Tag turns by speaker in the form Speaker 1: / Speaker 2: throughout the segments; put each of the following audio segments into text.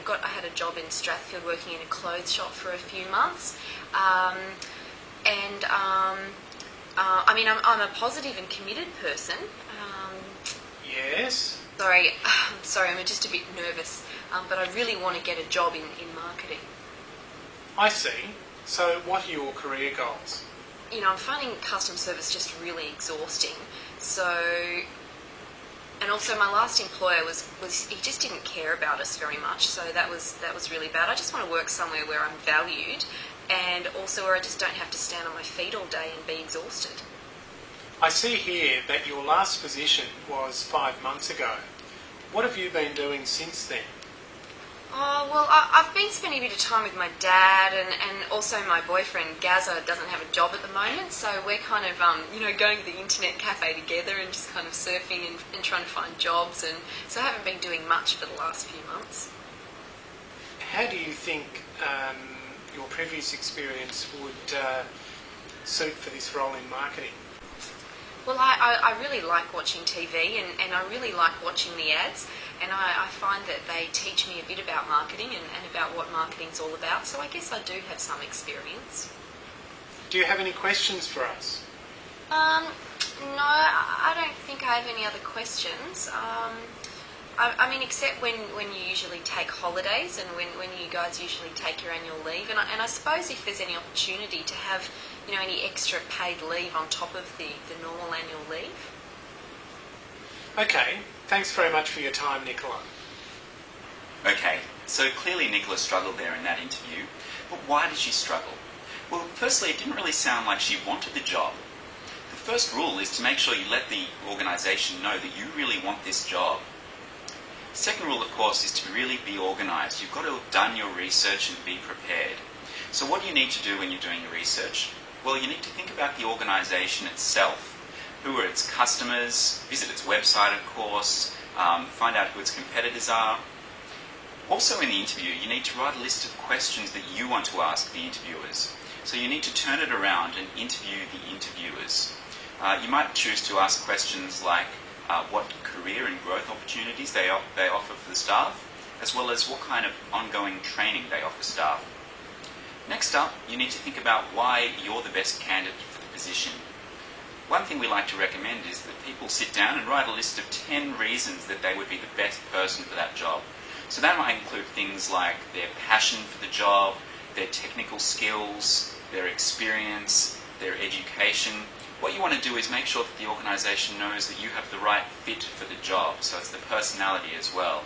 Speaker 1: I had a job in Strathfield working in a clothes shop for a few months, I mean, I'm a positive and committed person.
Speaker 2: Yes.
Speaker 1: Sorry, I'm just a bit nervous, but I really want to get a job in marketing.
Speaker 2: I see. So what are your career goals?
Speaker 1: You know, I'm finding customer service just really exhausting. And also my last employer was he just didn't care about us very much, so that was really bad. I just want to work somewhere where I'm valued, and also where I just don't have to stand on my feet all day and be exhausted.
Speaker 2: I see here that your last position was 5 months ago. What have you been doing since then?
Speaker 1: Oh, well, I've been spending a bit of time with my dad, and also my boyfriend, Gazza, doesn't have a job at the moment, so we're kind of, going to the internet cafe together and just kind of surfing and trying to find jobs, and so I haven't been doing much for the last few months.
Speaker 2: How do you think your previous experience would suit for this role in marketing?
Speaker 1: Well, I really like watching TV, and I really like watching the ads, and I find that they teach me a bit about marketing and about what marketing's all about, so I guess I do have some experience.
Speaker 2: Do you have any questions for us?
Speaker 1: No, I don't think I have any other questions. I mean, except when you usually take holidays and when you guys usually take your annual leave. And I suppose if there's any opportunity to have, any extra paid leave on top of the normal annual leave.
Speaker 2: Okay, thanks very much for your time, Nicola.
Speaker 3: Okay, so clearly Nicola struggled there in that interview. But why did she struggle? Well, firstly, it didn't really sound like she wanted the job. The first rule is to make sure you let the organisation know that you really want this job. Second rule, of course, is to really be organised. You've got to have done your research and be prepared. So what do you need to do when you're doing your research? Well, you need to think about the organisation itself. Who are its customers? Visit its website, of course. Find out who its competitors are. Also in the interview, you need to write a list of questions that you want to ask the interviewers. So you need to turn it around and interview the interviewers. You might choose to ask questions like, what career and growth opportunities they offer for the staff, as well as what kind of ongoing training they offer staff. Next up, you need to think about why you're the best candidate for the position. One thing we like to recommend is that people sit down and write a list of 10 reasons that they would be the best person for that job. So that might include things like their passion for the job, their technical skills, their experience, their education. What you want to do is make sure that the organisation knows that you have the right fit for the job, so it's the personality as well.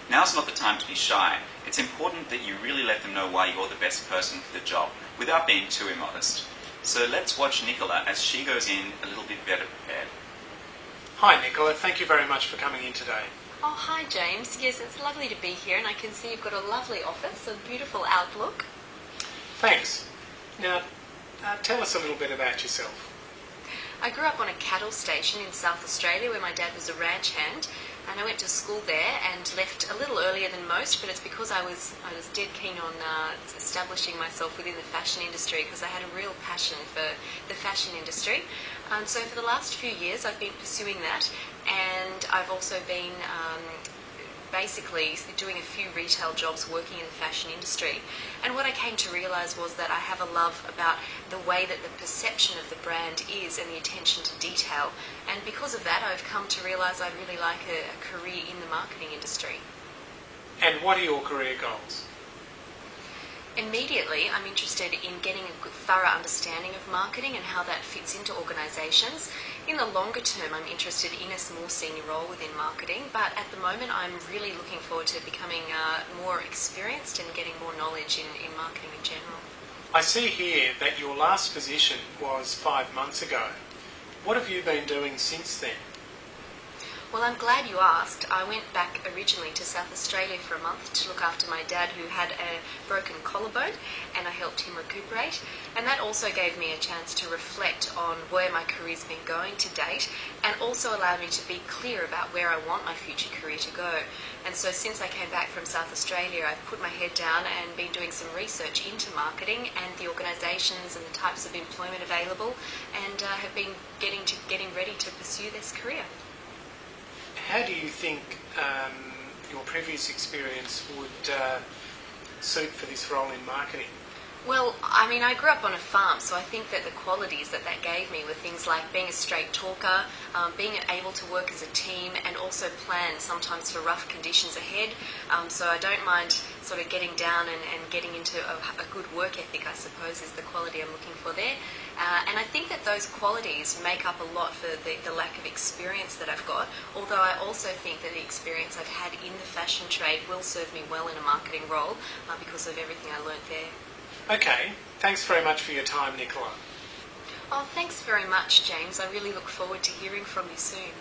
Speaker 3: Now's not the time to be shy. It's important that you really let them know why you're the best person for the job, without being too immodest. So let's watch Nicola as she goes in a little bit better prepared.
Speaker 2: Hi Nicola, thank you very much for coming in today.
Speaker 1: Oh, hi James. Yes, it's lovely to be here, and I can see you've got a lovely office, a beautiful outlook.
Speaker 2: Thanks. Now, tell us a little bit about yourself.
Speaker 1: I grew up on a cattle station in South Australia where my dad was a ranch hand, and I went to school there and left a little earlier than most, but it's because I was dead keen on establishing myself within the fashion industry, because I had a real passion for the fashion industry. So for the last few years I've been pursuing that, and I've also been basically doing a few retail jobs working in the fashion industry. And what I came to realise was that I have a love about the way that the perception of the brand is and the attention to detail. And because of that, I've come to realise I'd really like a career in the marketing industry.
Speaker 2: And what are your career goals?
Speaker 1: Immediately, I'm interested in getting a good, thorough understanding of marketing and how that fits into organisations. In the longer term, I'm interested in a more senior role within marketing, but at the moment I'm really looking forward to becoming more experienced and getting more knowledge in marketing in general.
Speaker 2: I see here that your last position was 5 months ago. What have you been doing since then?
Speaker 1: Well, I'm glad you asked. I went back originally to South Australia for a month to look after my dad, who had a broken collarbone, and I helped him recuperate. And that also gave me a chance to reflect on where my career's been going to date, and also allowed me to be clear about where I want my future career to go. And so since I came back from South Australia, I've put my head down and been doing some research into marketing and the organisations and the types of employment available, and have been getting ready to pursue this career.
Speaker 2: How do you think your previous experience would suit for this role in marketing?
Speaker 1: Well, I mean, I grew up on a farm, so I think that the qualities that gave me were things like being a straight talker, being able to work as a team, and also plan sometimes for rough conditions ahead. So I don't mind sort of getting down and getting into a good work ethic, I suppose, is the quality I'm looking for there. And I think that those qualities make up a lot for the lack of experience that I've got, although I also think that the experience I've had in the fashion trade will serve me well in a marketing role because of everything I learnt there.
Speaker 2: Okay, thanks very much for your time, Nicola.
Speaker 1: Oh, thanks very much, James. I really look forward to hearing from you soon.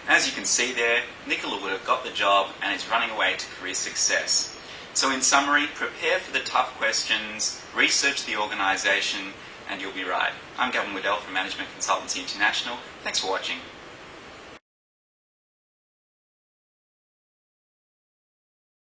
Speaker 3: As you can see there, Nicola would have got the job and is running away to career success. So in summary, prepare for the tough questions, research the organisation, and you'll be right. I'm Gavin Waddell from Management Consultancy International. Thanks for watching.